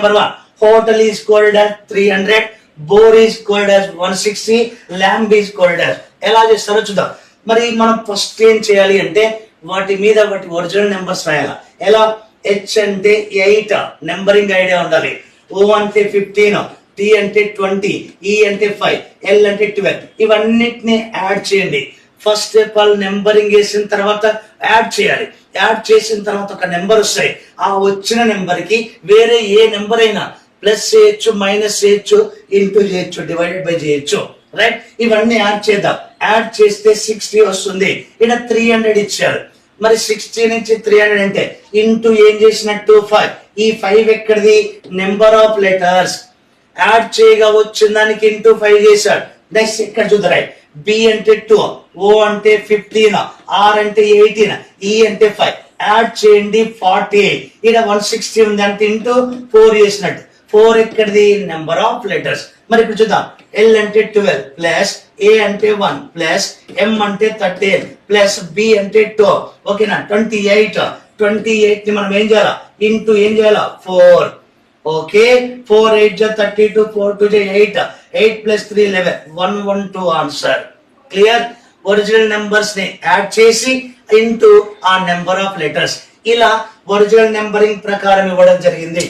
Number 1, hotel is quoted as 300, boar is quoted as 160, lamb is quoted as. ఎలా చేస్తారో చూద్దాం. మరి మనం ఫస్ట్ ఏం చేయాలి అంటే వాటి మీద వాటి ఒరిజినల్ నెంబర్స్ రాయాలి. ఎలా? హెచ్ అంటే 8 నెంబరింగ్ ఐడియా ఉండాలి, ఓ అంటే 15, టీ అంటే 20, ఈ అంటే 5, ఎల్ అంటే 12. ఇవన్నిటిని యాడ్ చేయండి. ఫస్ట్ ఆఫ్ ఆల్ నెంబరింగ్ వేసిన తర్వాత యాడ్ చేయాలి. యాడ్ చేసిన తర్వాత ఒక నెంబర్ వస్తాయి. ఆ వచ్చిన నెంబర్ కి వేరే ఏ నెంబర్ అయినా ప్లస్ చేయొచ్చు, మైనస్ చేయొచ్చు, ఇంటూ చేయొచ్చు, డివైడెడ్ బై చేయొచ్చు. రైట్? ఇవన్నీ యాడ్ చేద్దాం. యాడ్ చేస్తే 60 వస్తుంది. ఇక్కడ 300 ఇచ్చారు. మరి 60 నుంచి 300 అంటే ఇంటూ ఏం చేసినట్టు 5. ఈ 5 ఎక్కడిది? Number of letters. యాడ్ చేయగా వచ్చిన దానికి ఇంటూ 5 చేశాడు. నెక్స్ట్ ఇక్కడ చూద్దాం. బి అంటే 2, ఓ అంటే 15, ఆర్ అంటే 18, ఈ అంటే 5. యాడ్ చేయండి 48. ఇక్కడ 160 ఉంది అంటే ఇంటూ 4 చేసినట్టు. 4 ఎక్కడిది? Number of letters. మరి ఇప్పుడు చూద్దాం. ఎల్ అంటే 12 ప్లస్ ఏ అంటే 1 ప్లస్ ఎం అంటే 13 ప్లస్ బి అంటే 2. ఓకేనా? 28. 28 ని మనం ఏం చేయాలా? ఇంటూ ఏం చేయాలా? 4. Okay, 4 8 32, 4 2 8, 8 plus 3 11, 112 answer. Clear? Original numbers ని యాడ్ చేసి ఇంటూ ఆ నెంబర్ ఆఫ్ లెటర్స్. ఇలా ఒరిజినల్ నెంబరింగ్ ప్రకారం ఇవ్వడం జరిగింది.